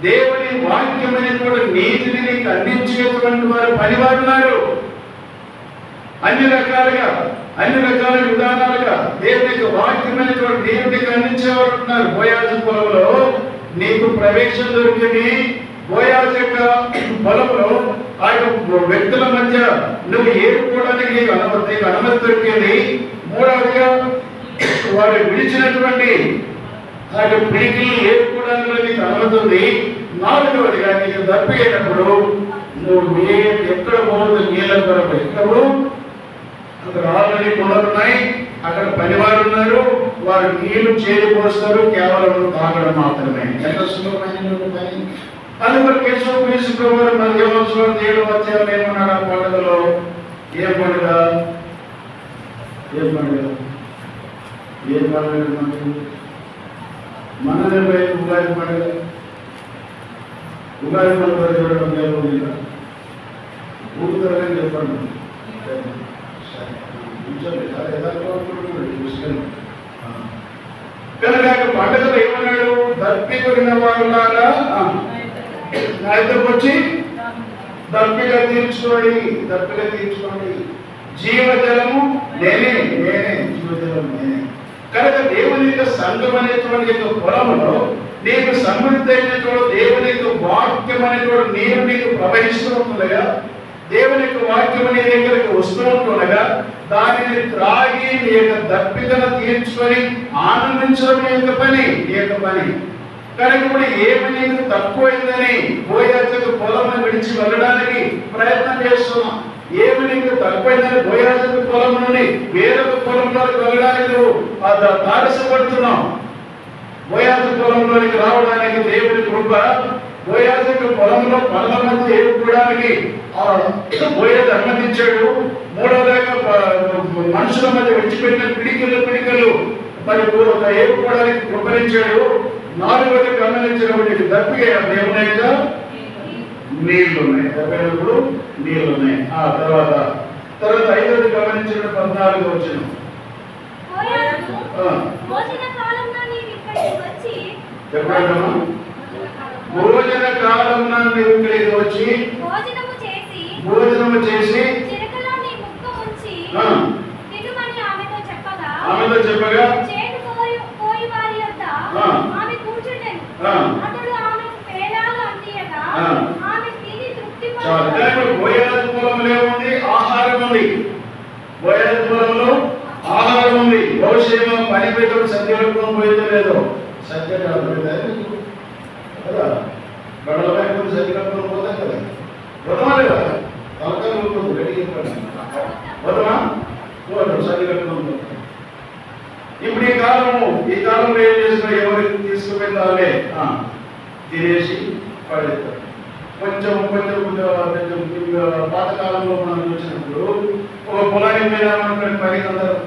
దేవుని వాక్యమైనటువంటి నీతిని నీకు అందించేటువంటి వారు పనివారు ఉన్నారు. అన్ని రకాల విధానాలుగా దేవుని యొక్క వాక్యమైనటువంటి నీటికి అందించేవారు ఉన్నారు. బోయాజు పొలంలో నీకు ప్రవేశం దొరికింది. బోయాజు యొక్క పొలంలో ఆ వ్యక్తుల మధ్య నువ్వు ఏరుకోవడానికి నీకు అనుమతి దొరికింది. మూడవదిగా వారు విడిచినటువంటి ఆ యొక్క పిడికిలు ఏర్పడానికి నీకు అనుమతుంది. నాలుగవదిగా నీకు దప్పికేటప్పుడు నువ్వు ఎక్కడ పోవద్దు, నీళ్ళ కొరకు ఎక్కడప్పుడు అక్కడ ఆల్రెడీ కుండలున్నాయి, అక్కడ పనివారు ఉన్నారు, వారు నీళ్లు చేరిపోస్తారు, కేవలం తాగడం మాత్రమే. ఎంత సులభమైన పని. అందువల్ల యేసుక్రీస్తువారు 7వ అధ్యాయంలో ఏమన్నాడు? ఆ పండుగలో ఏ పండుగ? ఏ పండుగ? ఏ పండుగ? మనదే ఉగాది పండుగ. ఉగాది పండుగ చూడడం దేవుడు ఊరుతారని చెప్పండి. కనుక పండుగలో ఏమన్నాడు? దప్పికొడిన వాళ్ళారా నా ఇద్దరికి వచ్చి దప్పిక తీర్చుకోండి, దప్పిక తీర్చుకోండి. జీవజలము నేనే, నేనే జీవజలం నేనే. కనుక దేవుని యొక్క సంఘం అనేటువంటి యొక్క పొలంలో నీకు సమృద్ధి అయినటువంటి దేవుని యొక్క వాక్యం అనేటువంటి నీరు నీకు ప్రవహిస్తూ ఉంటుండగా, దేవుని యొక్క వాక్యం నీ దగ్గరికి వస్తూ ఉంటుండగా దానిని త్రాగి నీ యొక్క దప్పికను తీర్చుకొని ఆనందించడం నీ యొక్క పని, నీ యొక్క పని. కానీ ఇప్పుడు ఏమి నీకు తక్కువైందని బోయాజకు పొలం విడిచి వెళ్ళడానికి ప్రయత్నం చేస్తున్నాం. ఏమి నీకు తక్కువైందని బోయాజకు పొలం నుండి వేరొక పొలంలోకి వెళ్ళడానికి నువ్వు తారసపడుతున్నావు. బోయాజు పొలంలోనికి రావడానికి దేవుని కృప. బోయాజు పొలంలో పనుల మధ్య ఏర్పడడానికి బోయాజు అనుమతించాడు. మూడవదాకా మనుషుల మధ్య విడిచిపెట్టిన పిడికలు మరి ఏర్పడడానికి కృపరించాడు. నాలుగవది గమనించినప్పుడు దప్పిక దేవుని యొక్క నీళ్లున్నాయి, దప్పినప్పుడు నీళ్లున్నాయి. ఆ తర్వాత 5వది గమనించిన 14 వచ్చిన ఎప్పుడన్నా భోజన కాలం నీవు ఇక్కడికి వచ్చి భోజనము చేసి ఆమెతో చెప్పగా బోయాజు పొలంలో ఏముంది? ఆహారం ఉంది. బోయాజు పొలంలో ఆహారం ఉంది. భవిష్యత్తు పని పెట్టడం సత్యవర్గం పోయిందో లేదో సత్యం కదా, గడల వైపు సత్యవర్గం పోతాం కదా, వదమా లేదా? తలకాయ రెడీ వదమా సత్యవర్గం. ఇప్పుడు ఈ కాలంలో ఏం చేస్తున్నా? ఎవరికి తీసుకువెళ్ళాలి తినేసి పడేస్తారు. కొంచెం పాతకాలంలో మనం చూసినప్పుడు ఒక పొలానికి పోయినామనుకోండి, పనికి అందరం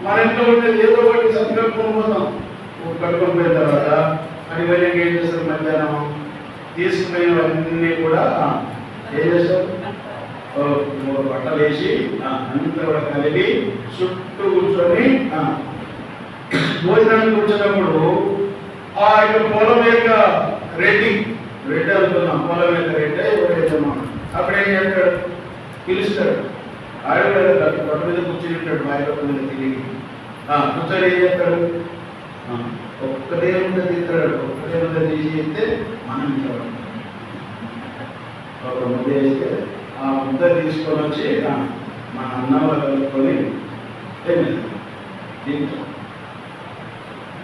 మన ఇంట్లో ఉంటే ఏదో ఒకటి సంకల్పం పోతాం. కట్టుకొని పోయిన తర్వాత అది వెళ్ళి ఏం చేస్తారు? మధ్యాహ్నం తీసుకుపోయినవన్నీ కూడా ఏం చేస్తారు? బట్టలు వేసి అంతా కూడా కలిపి చుట్టూ కూర్చొని భోజనానికి కూర్చున్నప్పుడు ఆ యొక్క పొలం యొక్క రెడ్డి అనుకున్నాం, పొలం యొక్క రెడ్డి ఎవరైతే అప్పుడు ఏం చేస్తాడు? పిలుస్తాడు. ఆయన గట్టు మీద కూర్చొని ఉంటాడు, ఆయన మీద తిరిగి కూర్చొని ఏం చేస్తాడు? ఒక్కదే ఉంటే తీస్తాడు. ఒక్కదే ఉంటే తీసి ఇస్తే మనం ఇంట్లో ఒక ముద్ద వేస్తే ఆ ముద్ద తీసుకొని వచ్చి మన అన్నంలో కలుపుకొని తింటాం.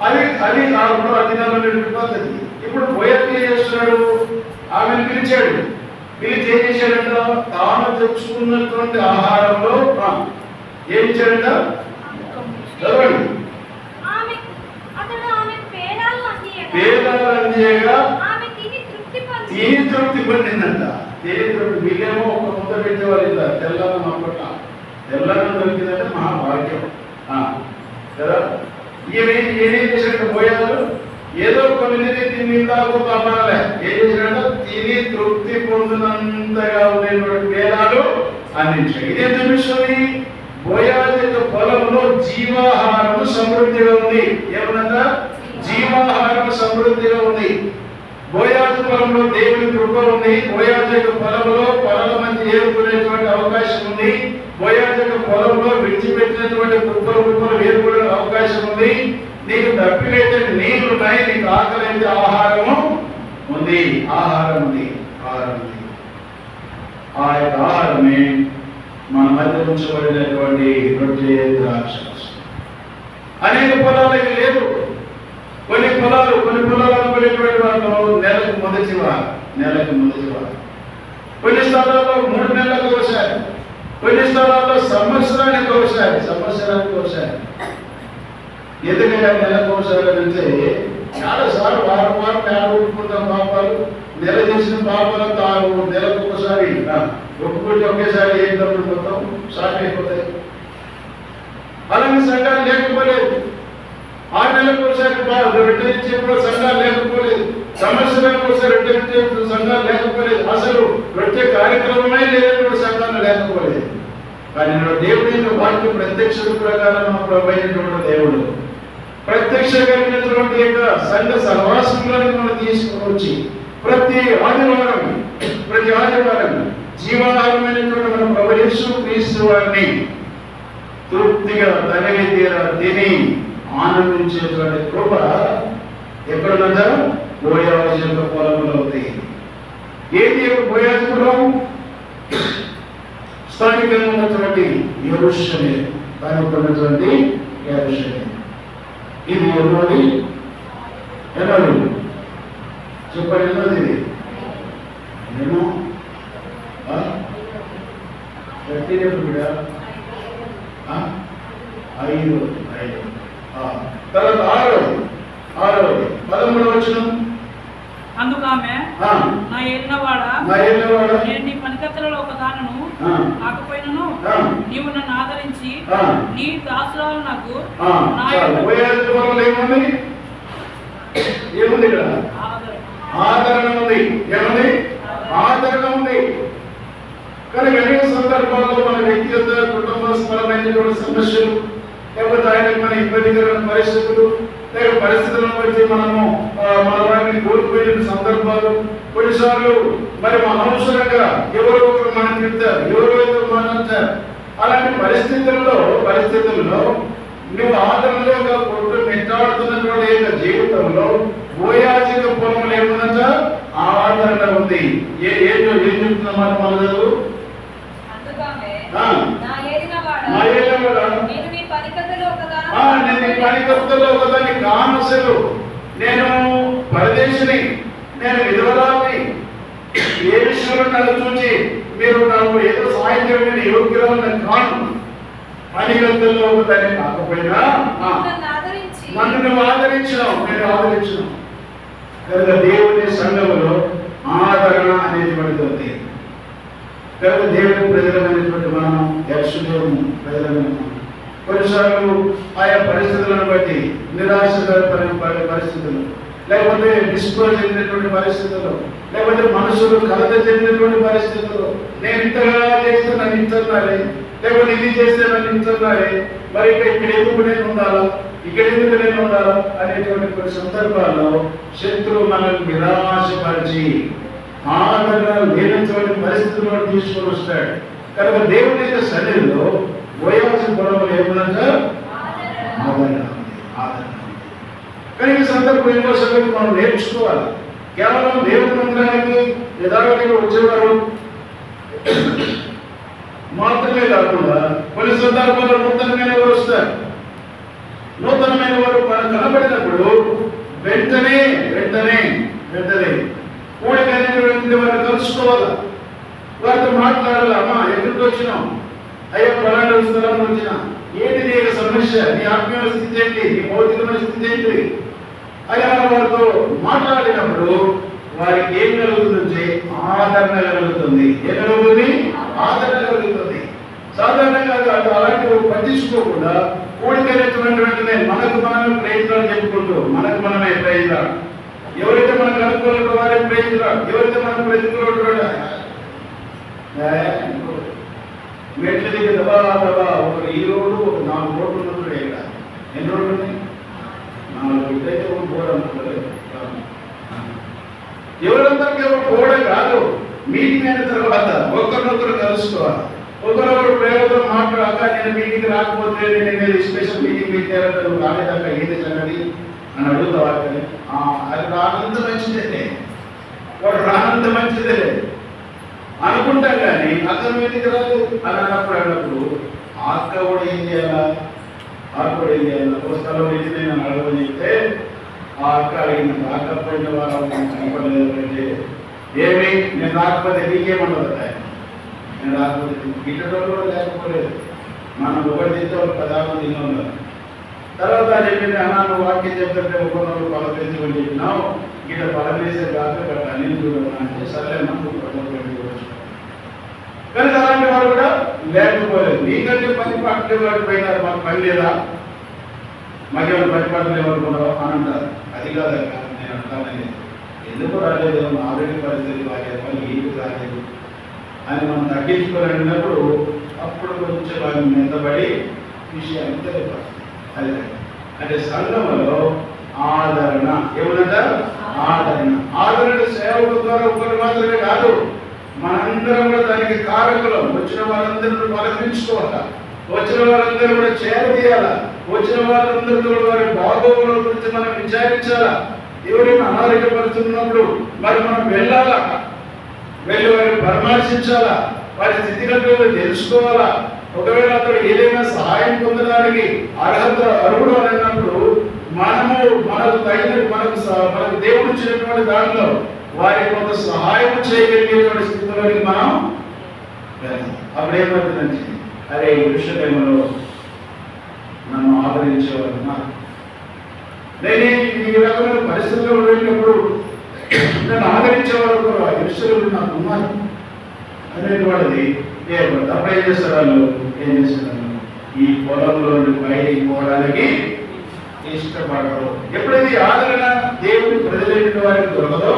అది అధికారులు పద్ధతి. ఇప్పుడు బోయాజు ఏం చేస్తున్నాడు? ఆమెను పిలిచాడు. పిలిచి ఏం చేశాడంట? తాను తెచ్చుకున్నటువంటి ఆహారంలో ఏం ఇచ్చాడంట? చదవండి. పేదలు అందియగా తిని తృప్తి పొందిందంట. వీళ్ళేమో ఒక ముద్ద పెట్టేవాళ్ళు ఇలా తెల్లన్నం అప్పట్ల. తెల్లన్నం దొరికిందంటే మహాభాగ్యం కదా. ఏమేం చేసినట్టు పోయారు? ఏదో కొన్ని తిందాకు అమ్మాలే. ఏం చేసినట్టు? తిని తృప్తి పొందినంతగా ఉండేటువంటి పేరాలు అందించాడు. ఇదేం చూపిస్తుంది? బోయాజు యొక్క పొలంలో జీవాహారము సమృద్ధిగా ఉంది. ఏమన్నా? జీవాహారము సమృద్ధిగా ఉంది. బోయాజు పొలంలో దేవుని కృప ఉంది. బోయాజు యొక్క పొలంలో పొలాల మధ్య ఏర్పడేటువంటి అవకాశం ఉంది. బోయాజు యొక్క పొలంలో విడిచిపెట్టినటువంటి కుప్పలు ఏర్పడే అవకాశం ఉంది. నీకు దప్పికైతే నీళ్లు ఉన్నాయి, నీకు ఆకలి అయితే ఆహారము ఉంది. ఆహారం ఉంది. ఆ యొక్క ఆహారమే మన మధ్య ఉంచబడినటువంటి రొట్టె ద్రాక్ష. అనేక పొలాలకి లేదు. కొన్ని పొలాలు కోసేటువంటి వాళ్ళు నెలకు మొదటి వారు. కొన్ని స్థలాల్లో 3 నెలలకు కోసారు, కొన్ని స్థలాల్లో సంవత్సరానికి కోసారు. ఎందుకంటే నెలకు కోసారంటే చాలాసార్లు వారం పేరుకుంటాం పాపాలు, నెల చేసిన పాపాలంతా నెలకు ఒకసారి ఒప్పుకుంటే ఒకేసారి ఏం డబ్బులు మొత్తం షార్ట్ అయిపోతాయి. అలాగే సంఘాలు లేకపోలేదు, 6 నెలలకు ఒకసారి రిటర్న్ ఇచ్చేప్పుడు సంఘాలు లేకపోలేదు, సంవత్సరానికి ఒకసారి రిటర్న్ ఇచ్చే సంఘాలు లేకపోలేదు, అసలు వచ్చే కార్యక్రమమే లేనటువంటి సంఘాలు లేకపోలేదు. కానీ దేవుడి యొక్క వాక్యం ప్రత్యక్ష ప్రకారం మా ప్రభు అయినటువంటి దేవుడు ప్రత్యక్ష కలిగినటువంటి యొక్క సంఘ సహవాసంలోని మనం తీసుకుని వచ్చి ప్రతి ఆదివారం జీవాధారమైనటువంటి మన ప్రభు యేసు క్రీస్తు వారిని తృప్తిగా తనివి తీరా తిని ఆనందించేటువంటి కృప ఎక్కడున్నదా? బోయాజు యొక్క పొలంలో ఉంది. ఏది యొక్క బోయాజు పొలం? స్థానికంగా ఉన్నటువంటి యెరూషలేము, దానికి ఉన్నటువంటి యెరూషలేము. ఇది ఎన్నోది చెప్పండి, ఎన్నోది ఇది? ఏమో గట్టిగా 5 తర్వాత 6వ 13వ వచనం. అందుకు ఆమె, నా ఏలినవాడా, నేను నీ పనికత్తెలలో ఒక దానను కాకపోయినను నీవు నన్ను ఆదరించి నీ దాసురాలు నాకు ఏముంది ఇక్కడ? ఆదరణ ఉంది. ఏముంది? ఆదరణ ఉంది. కానీ అనేక సందర్భాల్లో మన వ్యక్తిగత కుటుంబపరమైనటువంటి సమస్యలు, లేకపోతే ఆయనకు మన ఇబ్బందికరమైన పరిస్థితులు, లేక పరిస్థితులను బట్టి మనము మన వారిని కోల్పోయిన సందర్భాలు, కొన్నిసార్లు మరి అనవసరంగా ఎవరో ఒకరు మనం చెప్తారు, ఎవరో ఒకరు మాట్లాడతారు. అలాంటి పరిస్థితుల్లో నువ్వు ఆదరణలో మెట్టాడుతున్నటువంటి యొక్క జీవితంలో బోయాజు పొలంలో ఏముందంట? ఆదరణ ఉంది. ఏం చెప్తున్నమాట మన చదువు? ఒకదాన్ని కానసలు, నేను పరదేశిని, నేను విధవరాన్ని, ఏ విషయంలో నన్ను చూసి మీరు నాకు ఏదో సాయం చేయమని యోగ్యురాలను కాను. పనిగంతల్లో ఒకదాన్ని కాకపోయినా నన్ను నువ్వు ఆదరించినావు, నేను ఆదరించినావు. కనుక దేవుని సంఘములో ఆదరణ అనేది పడుతుంది. కనుక దేవుని ప్రజలమైనటువంటి మనం యక్షదేవుని ప్రజలమైన కొన్నిసార్లు ఆయా పరిస్థితులను బట్టి నిరాశపడిన పరిస్థితులు, లేకపోతే డిస్పోజ్ చెందినటువంటి పరిస్థితులు, లేకపోతే మనసులు కలత చెందినటువంటి పరిస్థితులు, నేను ఇంతగా చేస్తే నన్ను ఇంటున్నారే, లేకపోతే ఇది చేస్తే నన్ను ఇంటున్నారే, మరి ఇక్కడ ఎందుకు నేను ఉండాలా, ఇక్కడ ఎందుకు నేను ఉండాలా అనేటువంటి కొన్ని సందర్భాల్లో శత్రువు మనల్ని నిరాశపరిచి ఆదరణ లేనటువంటి పరిస్థితుల్లో తీసుకొని వస్తాడు. కనుక దేవుని యొక్క సన్నిధిలో బోయాజు పొలంలో ఏముందంటే ఆదరణ. కానీ ఈ సందర్భం ఎన్నో సంగతి మనం నేర్చుకోవాలి. కేవలం దేవుని మందిరానికి యథావిధిగా వచ్చేవారు మాత్రమే కాకుండా కొన్ని సందర్భాల్లో నూతనమైన వారు వస్తారు. నూతనమైన వారు కనబడినప్పుడు వెంటనే కూడికైనటువంటి వారిని కలుసుకోవాలా, వారితో మాట్లాడాలి. అమ్మా ఎక్కడికి వచ్చినాం? అయ్యా పలానా స్థలం వచ్చినా, ఏంటి నీ యొక్క సమస్య, నీ ఆత్మీయ స్థితి ఏంటి, నీ భౌతికమైన స్థితి ఏంటి? అయ్యా వారితో మాట్లాడినప్పుడు వారికి ఏం కలుగుతుందంటే ఆదరణ కలుగుతుంది. ఏం కలుగుతుంది? ఆదరణ కలుగుతుంది. సాధారణంగా అలాంటివి పట్టించుకోకుండా కూడికైనటువంటి మనకు మనమే ప్రయత్నాలు చెప్పుకుంటూ మనకు మనమే ప్రయత్నాలు, ఎవరైతే మనకు అనుకూలంగా వారే ప్రయత్నాలు, ఎవరైతే మనకు ప్రతికూలంగా మెట్ల దగ్గర దబా ఒక ఈ రోడ్డు ఒక 4 రోడ్లు ఉన్నప్పుడు ఇక్కడ ఎన్ని రోడ్లు ఉన్నాయి? 4. ఇదైతే ఒక బోర్డు అనుకోలేదు. ఎవరందరికీ ఎవరు పోవడం కాదు, మీటింగ్ అయిన తర్వాత ఒకరినొకరు కలుసుకోవాలి. ఒకరొకరు ప్రేమతో మాట్లాడాక నేను మీటింగ్ రాకపోతే నేను స్పెషల్ మీటింగ్ పెట్టారంటే నువ్వు రాలేదాక ఏది సంగతి అని అడుగుతావా? అది రానంత మంచిదే, వాడు రానంత మంచిదే అనుకుంటాం. కానీ అతను మీటింగ్ రాదు అని అన్నప్పుడు ఆక్కవుడు ఏం చేయాలా? ఒక స్థలం వెళ్ళి నేను అడగని చెప్తే ఆ అక్క అడిగిన రాకపోయిన వాళ్ళు కనపడలేదు అంటే ఏమి నేను రాకపోతే నీకేమన్నదట నేను రాకపోతే గిట్టడం కూడా లేకపోలేదు మనం ఒకటి తింటే ఒక 10 మంది ఉన్నారు. తర్వాత చెప్పింది అన్నా నువ్వు వాక్యం చెప్తుంటే ఒక్కొక్కరు పలకరించమని చెప్పినావు గిట్ట పలకరిస్తే కాక ఇక్కడ అన్ని చూడమని అంటే సరే నువ్వు కానీ అలాంటి వారు కూడా లేకపోలేదు. నీకంటే పని పట్టే వాడు పోయినారు మాకు పని లేదా మాకేమైనా పని పట్టలు ఎవరుకున్నావు అని అంటారు. అది కాదక్క నేను అంటానని ఎందుకు రాలేదు ఆల్రెడీ పరిస్థితి బాగా పని ఏమి రాలేదు అని మనం తగ్గించుకోలేనప్పుడు అప్పుడు కొంచెం వాళ్ళు నిందబడి విషయాన్ని తెలియపడుతుంది. అదే అంటే సంఘంలో ఆదరణ ఏమన్నట ఆదరణ సేవకుల ద్వారా ఒకరు మాత్రమే కాదు మనందరం కూడా దానికి కారకులం. వచ్చిన వాళ్ళందరూ పలకరించుకోవాలా, వచ్చిన వాళ్ళందరూ కూడా చేరదీయాలా, వచ్చిన వాళ్ళందరూ కూడా వారి బాగోగుల గురించి మనం విచారించాలా. ఎవరైనా అనారోగ్యపడుతున్నప్పుడు మరి మనం వెళ్ళాలా, వెళ్ళి వారిని పరామర్శించాలా, వారి స్థితిగతులు తెలుసుకోవాలా. ఒకవేళ అతడు ఏదైనా సహాయం పొందడానికి అర్హుడు అన్నప్పుడు మనకు తగిన మనకు దేవుడు ఇచ్చినటువంటి దాంట్లో వారి కొంత సహాయం చేయగలిగేటువంటి స్థితిలోకి మనం అప్పుడు ఏమవుతుందంటే అరే ఈ విషయంలో నన్ను ఆదరించేవారు నేను ఈ రకమైన పరిస్థితుల్లో వెళ్ళినప్పుడు నన్ను ఆదరించేవారు కూడా ఆ విషయంలో నాకు ఉన్నారు అనేటువంటిది ఏర్పడుతుంది. అప్పుడు ఏం చేస్తారు ఈ పొలంలో బయటికి పోవడానికి ఇష్టపడరు. ఎప్పుడైతే ఆదరణ దేవుడి ప్రజలైన వారికి దొరకదో,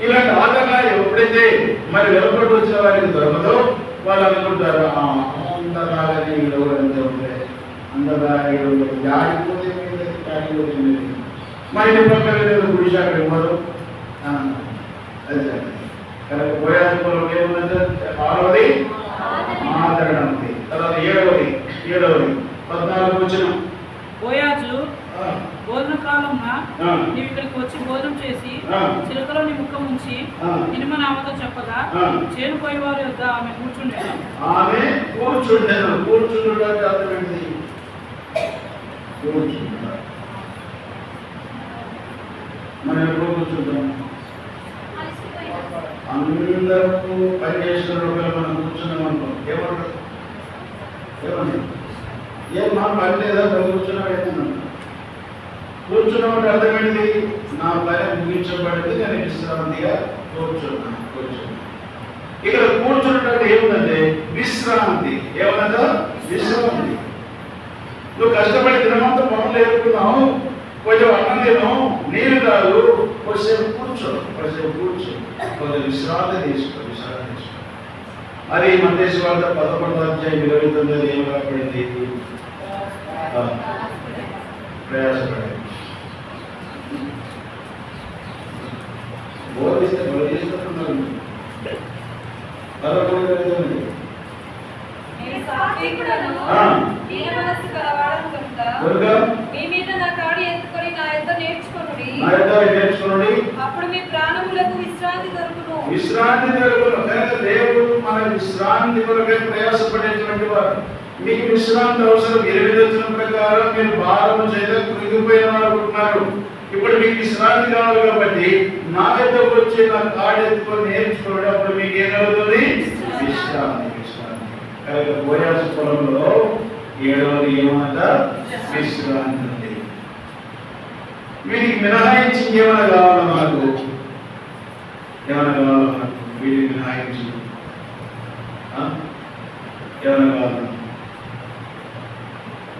ఇలాంటి ఆదరణ ఎప్పుడైతే మరి వెలుపడి వచ్చిన వారికి దొరకదో వాళ్ళు అనుకుంటారు అందరాగని ఎవరంటే ఉంటే అందరాగిపోతే మరి ఇంటి పక్కన గుడిసి అక్కడ ఇవ్వదు. అదే కనుక పోయాల్సిన ఏముందంటే 6వది ఆదరణ ఉంది. తర్వాత 7వది 14 వచ్చిన బోయాజు భోజన కాలంలో నీవు ఇక్కడికి వచ్చి భోజనం చేసి చిలకలో నీ ముఖం ఉంచి తిరుమనామతో చెప్పగా చేను పోయేవారి వద్ద ఆమె కూర్చుండేది. మనం ఎప్పుడు కూర్చుంటాం? అందరూ పని చేసిన మనం కూర్చున్నాం అనుకో ఏమంటారు ఏం మా పని లేదా కూర్చున్నాం ఏమన్నా కూర్చున్నామంటే అర్థమైంది నా పని ముగించబడింది నేను విశ్రాంతిగా కూర్చున్నాను. ఇక్కడ కూర్చున్నట్టు ఏముందంటే విశ్రాంతి. ఏమన్నా విశ్రాంతి. నువ్వు కష్టపడి దినమంతా పనులు ఎదుర్కొన్నావు, కొంచెం అన్నం తిన్నావు, నీళ్ళు కాదు, కొద్దిసేపు కూర్చో కొంచెం విశ్రాంతి తీసుకో. అది మత్తయి వార్త 11:29 ఏం రాబడింది? ప్రయాసపడి బోధిస్తే బోధిస్తున్నారు. 11:29 అప్పుడు మీ ప్రాణములకు విశ్రాంతి దొరుకును. కనుక దేవుడు మన విశ్రాంతి కొరకై ప్రయాసపడేటువంటి వారు. మీకు విశ్రాంతి అవసరం. 8వ వచనం ప్రకారం మీరు భారము చేత కృంగిపోయిన వారు అనుకుంటున్నారు. ఇప్పుడు మీకు విశ్రాంతి కావాలి కాబట్టి నా దగ్గరకు వచ్చి నా కాడు ఎత్తుకొని నేర్చుకోవడం అప్పుడు మీకు ఏమవుతుంది? విశ్రాంతి. కనుక బోయాజు పొలంలో 7వది ఏమన్నట విశ్రాంతి ఉంది. వీటికి మినహాయించి ఏమైనా కావాలా మనకు? వీటికి మినహాయించి ఏమైనా కావాలా?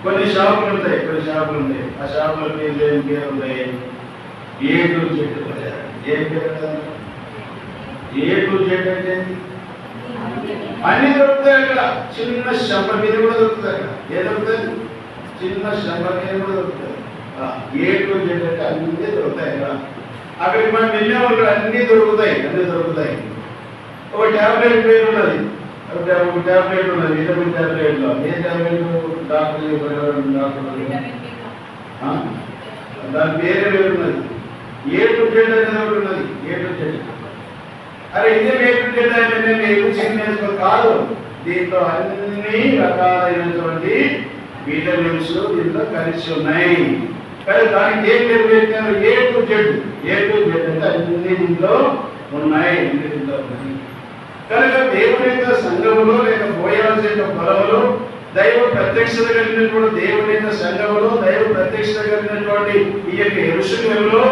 కొన్ని షాపులు ఉంటాయి. ఆ షాపుల మీద ఏం పేరు ఉంటాయి? A to Z. ఏం పేరు? A to Z అంటే అన్ని దొరుకుతాయి అక్కడ. చిన్న శంప మీద కూడా దొరుకుతాయి. ఏ దొరుకుతాయి? చిన్న శంప మీద కూడా దొరుకుతాయి. A to Z అంటే అన్ని దొరుకుతాయి అక్కడ. అక్కడికి మనం వెళ్ళేవాళ్ళు అన్ని దొరుకుతాయి. ఒక ట్యాబ్లెట్ పేరు ఉన్నది, ఒక ట్యాబ్లెట్ ఉన్నది, విటమిన్ ట్యాబ్లెట్లో. ఏ ట్యాబ్లెట్? దాని పేరే వేరు ఉన్నది. A to Z అనేది ఒకటి ఉన్నది. A to Z. అరే ఇదే A to Z అంటే నేను ఎప్పుడు కాదు. దీంట్లో అన్ని రకాలైనటువంటి విటమిన్స్ దీంట్లో కలిసి ఉన్నాయి. కానీ దానికి ఏం పేరు పెట్టినారు? ఏ టు జెడ్ అంటే అన్ని దీంట్లో ఉన్నాయి. కనుక దేవుని యొక్క సంఘములో లేక బోయాజు యొక్క పొలంలో దైవ ప్రత్యక్షత కలిగినటువంటి దేవుని యొక్క సంఘములో దైవ ప్రత్యక్షత కలిగినటువంటి ఈ యొక్క యెరూషలేములో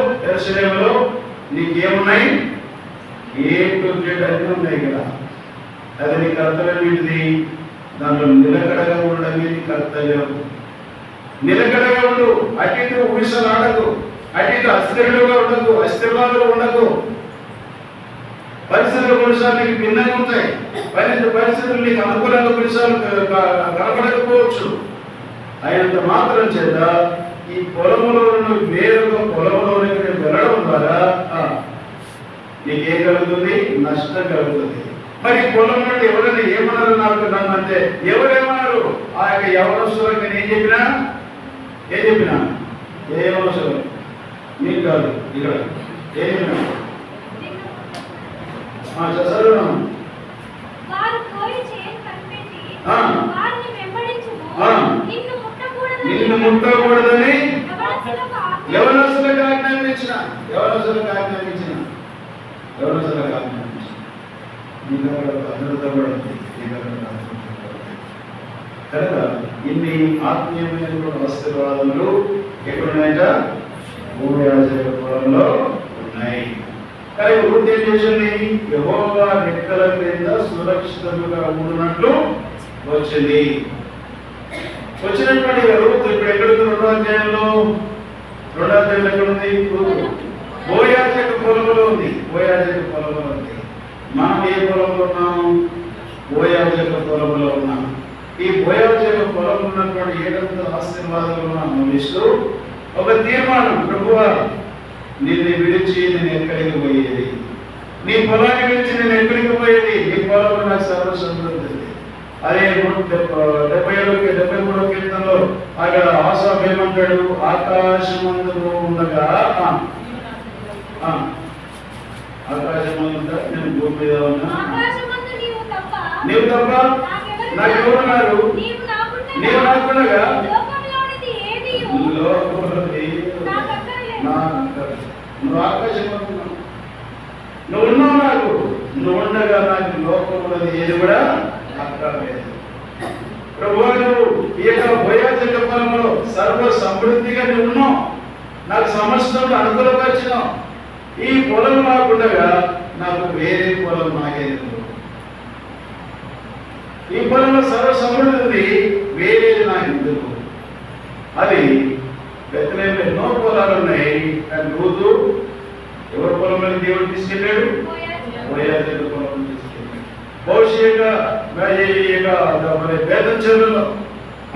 నీకేమున్నాయి? ఏ టు జెడ్ అన్నీ ఉన్నాయి కదా. అది నీ కర్తవ్యం ఏంటిది? దాంట్లో నిలకడగా ఉండడమే నీ కర్తవ్యం. నిలకడగా ఉండు, అటు ఇటు ఊసలాడకు, అటు ఇటు అస్థిరులుగా ఉండకు, అస్థిరాలుగా ఉండకు. పరిస్థితులు కొన్నిసార్లు నీకు భిన్నంగా ఉంటాయి. పరిస్థితులు నీకు అనుకూలంగా కొన్నిసార్లు కనపడకపోవచ్చు. అయినంత మాత్రం చేత ఈ పొలంలో వేరుగా పొలంలోనికి వెళ్ళడం ద్వారా నీకేం కలుగుతుంది? నష్టం కలుగుతుంది. మరి పొలం నుండి ఎవరైనా ఏమన్నారు నన్ను అంటే ఎవరేమన్నారు? ఆ యొక్క యవనస్తులకు నేను ఏం చెప్పినా ఏ యవనస్తులు నీకు కాదు, ఇక్కడ ఏం చెప్పినా చదువున్నాను. నిన్ను ముట్టకూడదని యవనస్తులకు ఆజ్ఞాపించిన కనుక ఇన్ని ఆత్మీయమైన ఆశీర్వాదములు ఎక్కడున్నాయట? భూయాజక పొలంలో ఉన్నాయి. కానీ వృద్ధి ఏం చేసింది? యెహోవా రెక్కల క్రింద సురక్షితంగా ఉండునట్లు వచ్చినటువంటి రూతు ఇప్పుడు ఎక్కడుంది? 2వ అధ్యాయంలో ఎక్కడ ఉంది? బోయాజక పొలంలో ఉంది. మనం ఏ పొలంలో ఉన్నాము? బోయాజక పొలంలో ఉన్నాము. ఈ బోయాజక పొలంలో ఉన్నటువంటి 700 ఆశీర్వాదాలను అనుభవిస్తూ ఒక తీర్మానం, ప్రభువా నిన్ను విడిచి నేను ఎక్కడికి పోయేది? నీ పొలాన్ని విడిచి నేను ఎక్కడికి పోయేది? నీ పొలంలో నాకు సర్వసంపత్తి. అదే 73వ కీర్తనలో అక్కడ ఆసాఫ్ ఏమంటాడు? ఆకాశమందు ఉండగా ఆకాశమంతా నేను భూమి మీద ఉన్నా, నీవు తప్ప నాకెవరున్నారు? నీవు నాకుండగా నువ్వు ఆకాశంలో నువ్వు ఉన్నావు. నువ్వు ఉండగా నాకు లోకంలో ఏది కూడా అక్కర్లేదు. ప్రభువా నువ్వు ఈ యొక్క బోయాజక పొలంలో సర్వ సమృద్ధిగా నువ్వు ఉన్నావు, నాకు సమస్యలు అనుకూలపరిచినావు. ఈ పొలం నాకుండగా నాకు వేరే పొలం నాకేది? ఈ పొలంలో సర్వ సమృద్ధి ఉంది, వేరేది నాకు ఎందుకు? అది బెత్లెహేములో ఎన్నో పొలాలు ఉన్నాయి. కానీ రూతు ఎవరి పొలంలో దేవుడు తీసుకెళ్ళాడు? బోయాజక పొలంలో తీసుకెళ్ళాడు. భవిష్యత్తుగా వేదం చెరువులో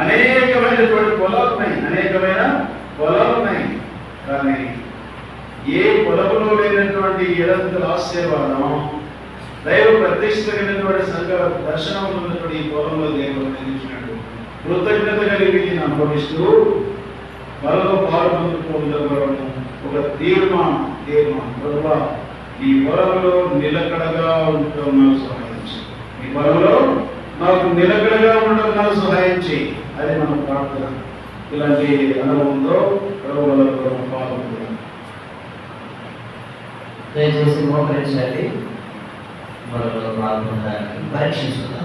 అనేకమైనటువంటి పొలాలు ఉన్నాయి. కానీ ఏ పొలంలో లేనటువంటి 700 ఆశీర్వాదం, దైవ ప్రత్యక్షత కలిగినటువంటి సంఘ దర్శనం ఉన్నటువంటి ఈ పొలంలో దేవుడు అందించినాడు. కృతజ్ఞత కలిగి నేను అనుభవిస్తూ మరొక పాలు పొందుకోవడం ఒక తీర్మానం. ప్రభువా ఈ పొలంలో నిలకడగా ఉండటం నాకు సహాయించి, ఈ పొలంలో నాకు నిలకడగా ఉండటం నాకు సహాయించి, అది మన ప్రార్థన. ఇలాంటి అనుభవంతో ప్రభువులకు పాల్గొంటున్నాం. దయచేసి మోకరించండి. మరొక పాల్గొనడానికి పరీక్షించుకుందాం.